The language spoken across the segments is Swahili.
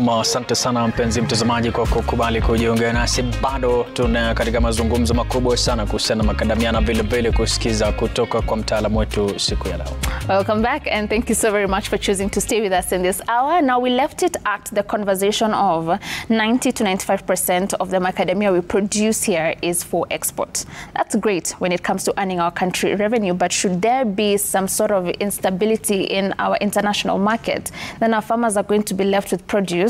Na asante sana mpenzi mtazamaji kwa kukubali kujiunga nasi. Bado tuna katika mazungumzo makubwa sana kuhusiana na makadamia na vile vile kusikiza kutoka kwa mtaalamu wetu siku ya leo. Welcome back and thank you so very much for choosing to stay with us in this hour. Now we left it at the conversation of 90 to 95% of the macadamia we produce here is for export. That's great when it comes to earning our country revenue, but should there be some sort of instability in our international market, then our farmers are going to be left with produce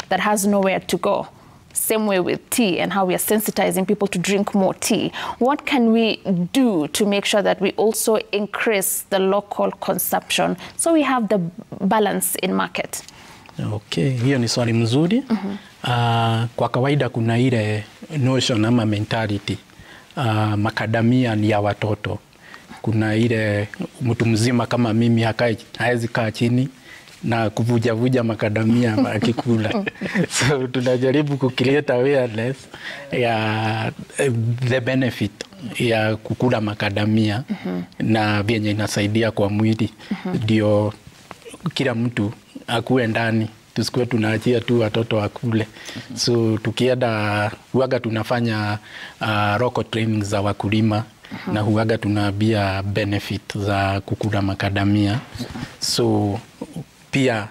that has nowhere to go. Same way with tea and how we are sensitizing people to drink more tea. What can we do to make sure that we also increase the local consumption so we have the balance in market? Okay, hiyo ni swali mzuri. Kwa kawaida kuna ile notion ama mentality. Makadamia ni ya watoto. Kuna ile mtu mzima kama mimi haezi kaa chini na kuvuja makadamia akikula. So tunajaribu ku-create awareness ya the benefit ya kukula makadamia na vyenye inasaidia kwa mwili. Ndio kila mtu akuwe ndani, tusikuwe tunaachia tu watoto wakule. So tukienda huaga tunafanya local training za wakulima na huaga tunaambia benefit za kukula makadamia. So pia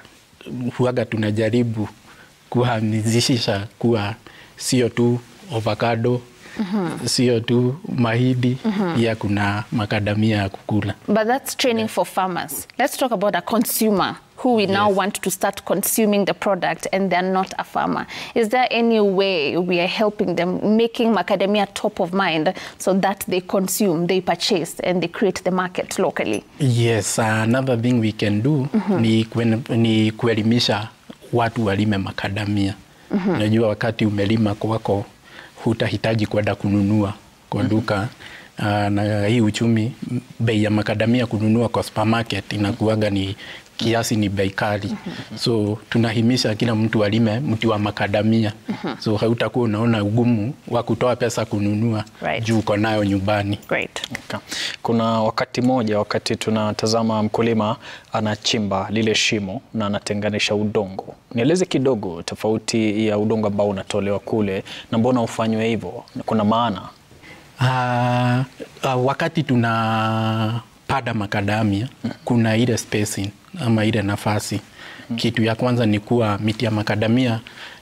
huaga tunajaribu kuhamasisha kuwa sio tu avocado, sio tu mahindi, pia kuna makadamia ya kukula. But that's training for farmers. Let's talk about a consumer who we now want to start consuming the product and they're not a farmer. Is there any way we are helping them, making macadamia top of mind so that they consume, they purchase, and they create the market locally? Yes, another thing we can do ni kuelimisha watu walime makadamia. Najua wakati umelima kwako hutahitaji kwenda kununua kwa duka. Na hii uchumi, bei ya makadamia kununua kwa supermarket inakuwaga ni kiasi ni bei kali. So tunahimisha kila mtu alime mti wa makadamia. So hautakuwa unaona ugumu wa kutoa pesa kununua juu uko nayo nyumbani. Great. Okay. Kuna wakati moja wakati tunatazama mkulima anachimba lile shimo na anatenganisha udongo. Nieleze kidogo tofauti ya udongo ambao unatolewa kule na mbona ufanywe hivyo? Kuna maana? Wakati tunapanda makadamia kuna ile spacing ama ile nafasi. Kitu ya kwanza ni kuwa miti ya makadamia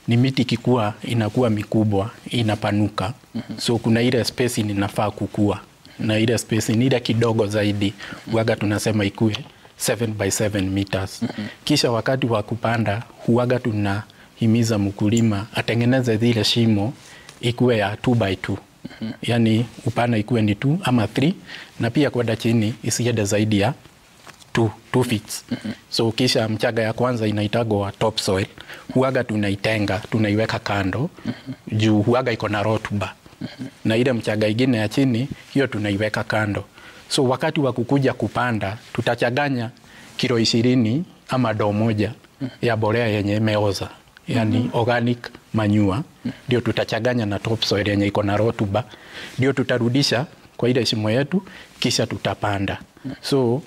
ni miti kikua inakuwa mikubwa, inapanuka. So kuna ile spacing inafaa kukua. Na ile spacing ile kidogo zaidi huaga tunasema ikue 7 by 7 meters. Kisha wakati wa kupanda huaga tunahimiza mkulima atengeneze zile shimo ikue ya 2 by 2. Yani upana ikuwe ni 2 ama 3 na pia kwenda chini isiende zaidi ya 2 feet. So kisha mchaga ya kwanza inaitagwa topsoil. Huaga tunaitenga, tunaiweka kando. Juu huaga iko na rotuba. Na ile mchaga ingine ya chini hiyo tunaiweka kando. So wakati wa kukuja kupanda tutachaganya kilo 20 ama ndoo moja ya mbolea yenye imeoza. Yani organic manure ndio tutachaganya na topsoil yenye iko na rotuba, ndio tutarudisha kwa ile shimo yetu kisha tutapanda. So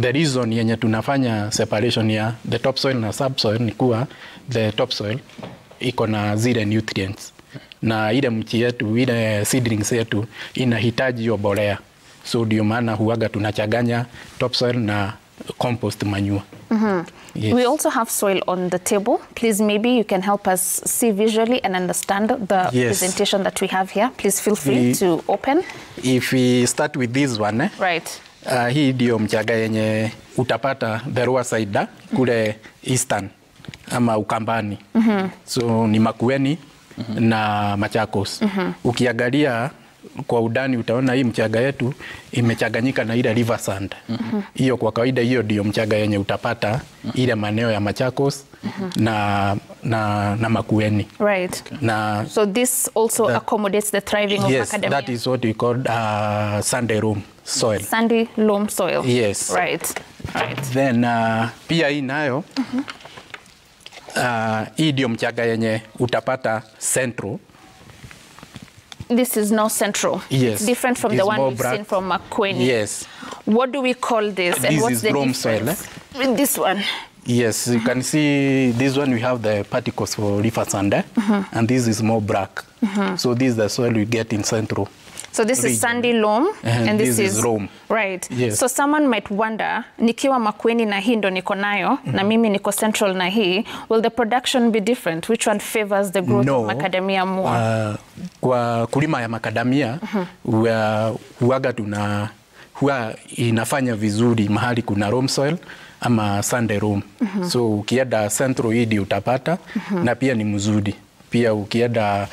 the reason yenye tunafanya separation ya the topsoil na subsoil ni kuwa the topsoil iko na zile nutrients na ile mchi yetu, ile seedlings yetu inahitaji hiyo mbolea. So ndio maana huaga tunachaganya topsoil na compost manure. Yes. We also have soil on the table. Please, maybe you can help us see visually and understand the presentation that we have here. Please feel free to open. If we start with this one, right. Hii ndio mchaga yenye utapata the lower side kule Eastern ama Ukambani. So ni Makueni na Machakos. Ukiangalia kwa udani utaona hii mchaga yetu imechaganyika na ile river sand. Hiyo kwa kawaida hiyo ndio mchaga yenye utapata ile maeneo ya Machakos na Makueni. Right. Na so this also accommodates the thriving of macadamia. Yes, that is what we call sandy loam soil. Sandy loam soil. Yes. Right. Right. Then pia hii nayo hii ndio mchaga yenye utapata central. This is now central. Yes. It's different from the one we've seen from Makueni. Yes. What do we call this? And what's the difference? soil, With this one. Yes, you can see this one we have the particles for river sand, and this is more black. So this is the soil we get in central. So this is sandy loam and this is loam. Right. Yes. So someone might wonder, nikiwa Makueni na hii ndo niko nayo, na mimi niko central na hii, will the production be different? Which one favors the growth of macadamia more? Kwa kulima ya macadamia, huwa inafanya vizuri mahali kuna loam soil ama sandy loam. So ukienda central hii utapata na pia ni mzuri. Pia ukienda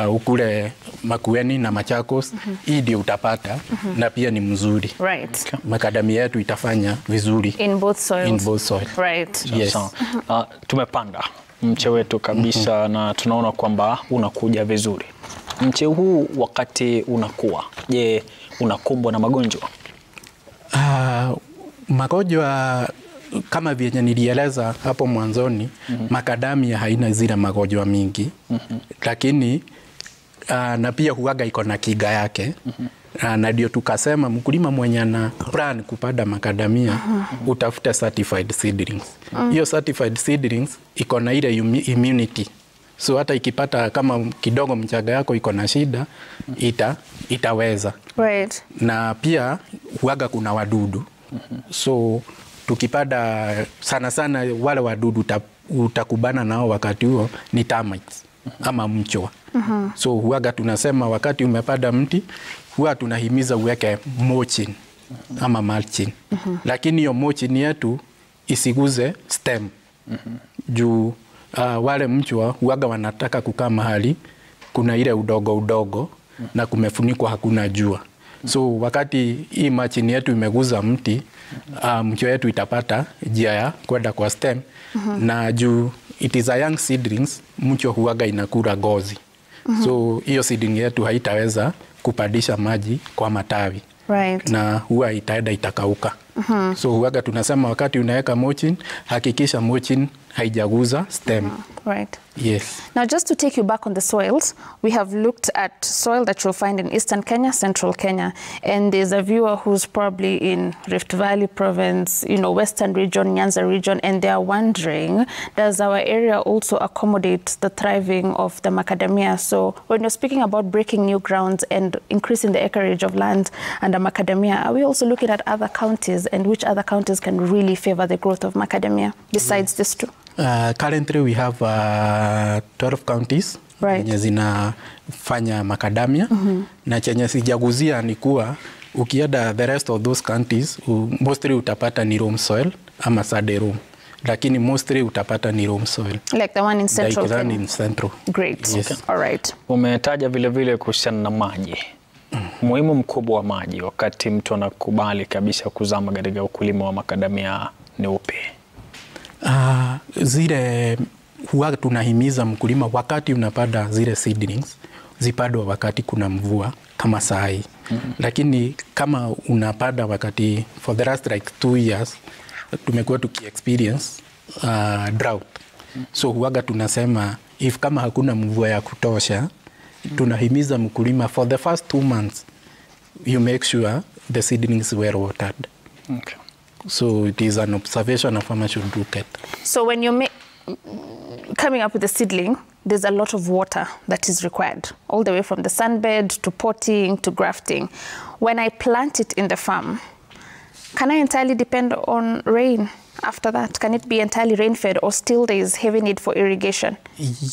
ukule Makueni na Machakos, hii ndio utapata na pia ni mzuri. Right. Macadamia yetu itafanya vizuri. In both soils. In both soils. Right. Yes. Tumepanda mche wetu kabisa na tunaona kwamba unakuja vizuri. Mche huu wakati unakuwa, je, unakumbwa na magonjwa? Magonjwa kama vyenye nilieleza hapo mwanzoni, macadamia haina zile magonjwa mingi, lakini na pia huaga iko na kinga yake. Na ndio tukasema mkulima mwenye na plan kupanda macadamia utafute certified seedlings. Hiyo certified seedlings iko na ile immunity. So hata ikipata kama kidogo mchaga yako iko na shida, itaweza. Right. Na pia huaga kuna wadudu. So tukipanda sana wale wadudu utakubana nao wakati huo ni termites ama mchwa. So huaga tunasema wakati umepanda mti, huwa tunahimiza uweke mulching ama mulching. Lakini hiyo mulching yetu isiguze stem. Juu wale mchwa huaga wanataka kukaa mahali kuna ile udogo na kumefunikwa hakuna jua. So wakati hii mulching yetu imeguza mti, mchwa yetu itapata njia ya kwenda kwa stem. Na juu it is a young seedlings, mchwa huaga inakula gozi. So hiyo seedling yetu haitaweza kupandisha maji kwa matawi. Right. Na huwa itaenda itakauka. So huaga tunasema wakati unaweka mulching, hakikisha mulching haijaguza stem. Right. Yes. Now, just to take you back on the soils, we have looked at soil that you'll find in Eastern Kenya, Central Kenya, and there's a viewer who's probably in Rift Valley province, Western region, Nyanza region, and they are wondering, does our area also accommodate the thriving of the macadamia? So when you're speaking about breaking new grounds and increasing the acreage of land under macadamia, are we also looking at other counties, and which other counties can really favor the growth of macadamia besides these two? Currently we have 12 counties zenye zinafanya macadamia. Na chenye sijaguzia ni kuwa ukienda the rest of those counties mostly utapata ni loam soil ama sandy loam, lakini mostly utapata ni loam soil. Like the one in Central Kenya. Kenya? In Central. Great. Yes. Okay. All right. Umetaja vile kuhusiana na maji. Muhimu mkubwa wa maji wakati mtu anakubali kabisa kuzama katika ukulima wa macadamia ni upi? Zile huwa tunahimiza mkulima wakati unapanda zile seedlings zipadwe wakati kuna mvua kama saa hii. Lakini kama unapanda wakati for the last like 2 years tumekuwa tuki-experience drought. So huwaga tunasema if kama hakuna mvua ya kutosha, tunahimiza mkulima for the first 2 months you make sure the seedlings were watered. Okay. So it is an observation a farmer should look at. So when you're coming up with a seedling, there's a lot of water that is required, all the way from the sunbed to potting to grafting. When I plant it in the farm, can I entirely depend on rain after that? Can it be entirely rain-fed, or still there is heavy need for irrigation?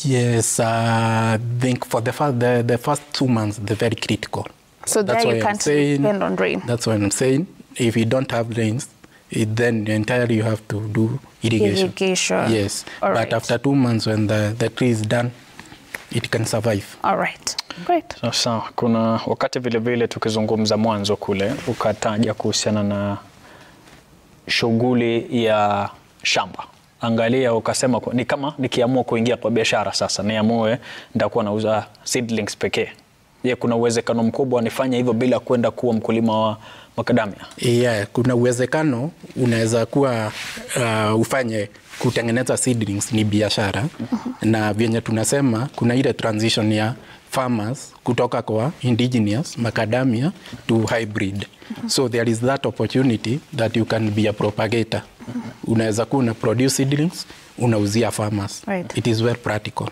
Yes, I think for the first 2 months, they're very critical. So there you can't depend on rain. That's what I'm saying. If you don't have rains, then entirely you have to do irrigation. Yes. All but right. after 2 months when the tree is done, it can survive. All right. Great. Sawa. Kuna wakati vile tukizungumza mwanzo kule ukataja kuhusiana na shughuli ya shamba. Angalia ukasema ni kama nikiamua kuingia kwa biashara sasa, niamue nitakuwa nauza seedlings pekee. Je, kuna uwezekano mkubwa nifanye hivyo bila kwenda kuwa mkulima wa macadamia? Yeah, kuna uwezekano unaweza kuwa ufanye kutengeneza seedlings ni biashara. Na vyenye tunasema kuna ile transition ya farmers kutoka kwa indigenous macadamia to hybrid. So there is that opportunity that you can be a propagator. Unaweza kuwa una produce seedlings, unauzia farmers. Right. It is very practical.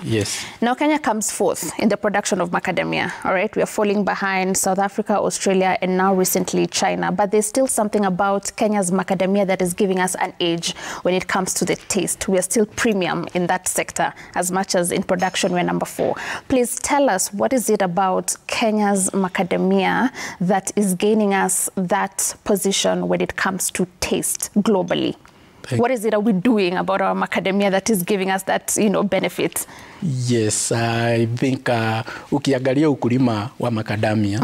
Yes. Now Kenya comes fourth in the production of macadamia, all right? We are falling behind South Africa, Australia, and now recently China. But there's still something about Kenya's macadamia that is giving us an edge when it comes to the taste. We are still premium in that sector, as much as in production we're number 4. Please tell us, what is it about Kenya's macadamia that is gaining us that position when it comes to taste globally? What is it are we doing about our macadamia that is giving us that, benefit? Yes, I think ukiangalia ukulima wa macadamia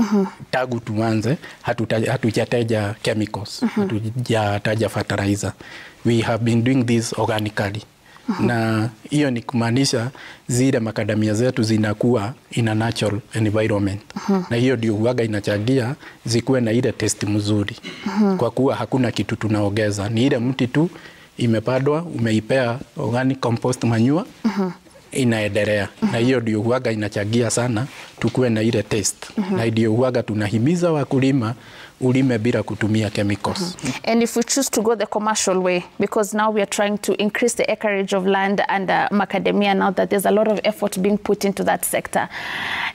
tangu tuanze hatujataja chemicals, hatujataja fertilizer. We have been doing this organically. Na hiyo ni kumaanisha zile macadamia zetu zinakuwa in a natural environment. Na hiyo ndio huaga inachangia zikuwe na ile taste mzuri. Kwa kuwa hakuna kitu tunaongeza. Ni ile mti tu imepandwa, umeipea organic compost manure, inaendelea. Na hiyo ndio huaga inachangia sana tukuwe na ile taste. Na ndio huaga tunahimiza wakulima ulime bila kutumia chemicals. And if we choose to go the commercial way, because now we are trying to increase the acreage of land and macadamia, now that there's a lot of effort being put into that sector.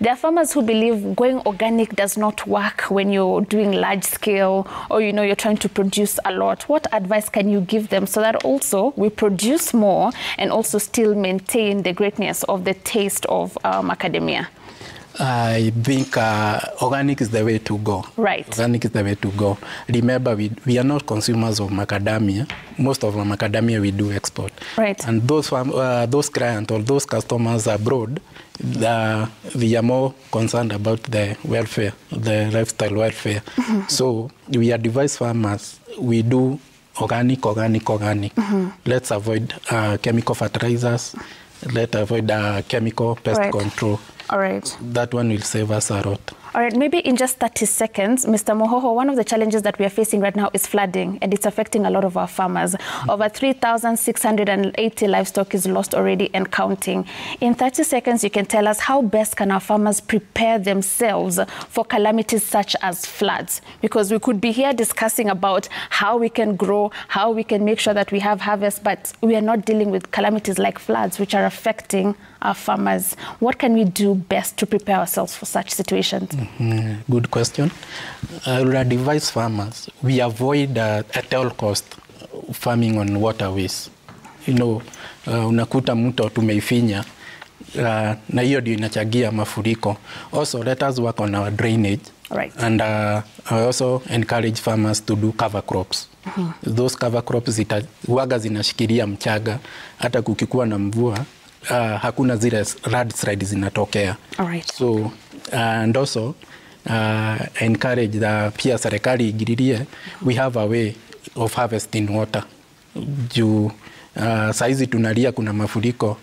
There are farmers who believe going organic does not work when you're doing large scale or, you're trying to produce a lot. What advice can you give them so that also we produce more and also still maintain the greatness of the taste of macadamia? I think organic is the way to go. Right. Organic is the way to go. Remember, we are not consumers of macadamia. Most of our macadamia we do export. Right. And those clients or those customers abroad, we are more concerned about the welfare, the lifestyle welfare. So we advise farmers, we do organic. Let's avoid chemical fertilizers. Let's avoid chemical pest control. All right. That one will save us a lot. All right, maybe in just 30 seconds, Mr. Mohoho, one of the challenges that we are facing right now is flooding, and it's affecting a lot of our farmers. Over 3,680 livestock is lost already and counting. In 30 seconds, you can tell us how best can our farmers prepare themselves for calamities such as floods? Because we could be here discussing about how we can grow, how we can make sure that we have harvest, but we are not dealing with calamities like floods, which are affecting our farmers. What can we do best to prepare ourselves for such situations? Good question. I would advise farmers, we avoid at all cost farming on waterways. Unakuta mto tumeifinya na hiyo ndio inachagia mafuriko. Also, let us work on our drainage. Right. And I also encourage farmers to do cover crops. Those cover crops huaga zinashikilia mchaga, hata kukikuwa na mvua hakuna zile landslides zinatokea. Right. So and also encourage pia serikali igiririe, we have a way of harvesting water. Juu saizi tunalia kuna mafuriko,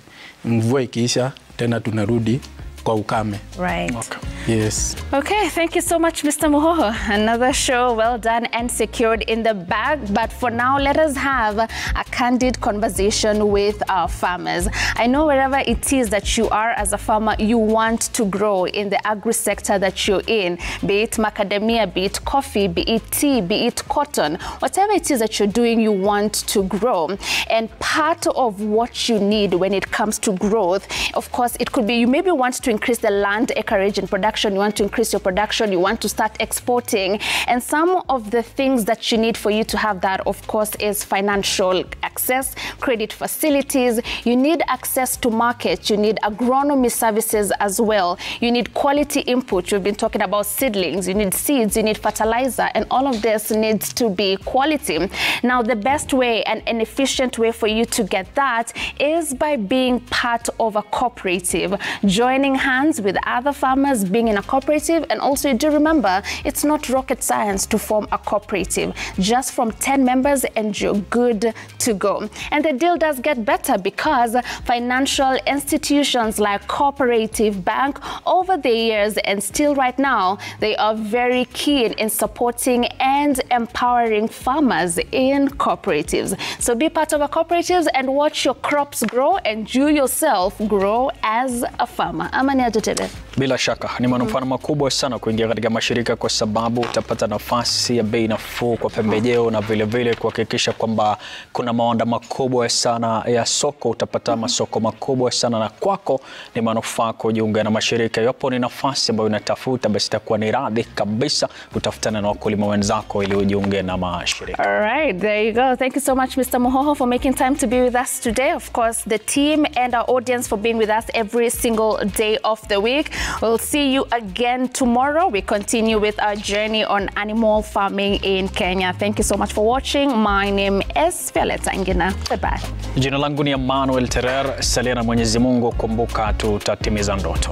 mvua ikiisha tena tunarudi kwa ukame. Right. Okay. Yes. Okay, thank you so much, Mr. Mohoho. Another show well done and secured in the bag. But for now, let us have a candid conversation with our farmers. I know wherever it is that you are as a farmer, you want to grow in the agri sector that you're in, be it macadamia, be it coffee, be it tea, be it cotton, whatever it is that you're doing, you want to grow. And part of what you need when it comes to growth, of course, it could be you maybe want to increase the land acreage and production, you want to increase your production, you want to start exporting. And some of the things that you need for you to have that, of course, is financial access, credit facilities, you need access to market, you need agronomy services as well, you need quality input. We've been talking about seedlings, you need seeds, you need fertilizer, and all of this needs to be quality. Now, the best way and an efficient way for you to get that is by being part of a cooperative, joining hands with other farmers, being in a cooperative. And also, do remember, it's not rocket science to form a cooperative. Just from 10 members and you're good to go. And the deal does get better because financial institutions like Cooperative Bank over the years and still right now, they are very keen in supporting and and empowering farmers in cooperatives. So be part of our cooperatives and watch your crops grow and you yourself grow as a farmer. Amani Ajotebe. Bila shaka ni manufaa makubwa sana kuingia katika mashirika, kwa sababu utapata nafasi ya bei nafuu kwa pembejeo na vile vile kuhakikisha kwamba kuna mawanda makubwa sana ya soko. Utapata masoko makubwa sana, na kwako ni manufaa kujiunga na mashirika. Iwapo ni nafasi ambayo unatafuta, basi itakuwa ni radhi kabisa utafutana na wakulima wenzako ili ujiunge na mashirika. All right, there you go. Thank you so much, Mr. Muhoho, for making time to be with us today. Of course, the team and our audience for being with us every single day of the week. We'll see you again tomorrow. We continue with our journey on animal farming in Kenya. Thank you so much for watching. My name is Violeta Ngina. Bye-bye. Jina langu ni Emmanuel Terer. Salia na Mwenyezi Mungu, kumbuka tutatimiza ndoto.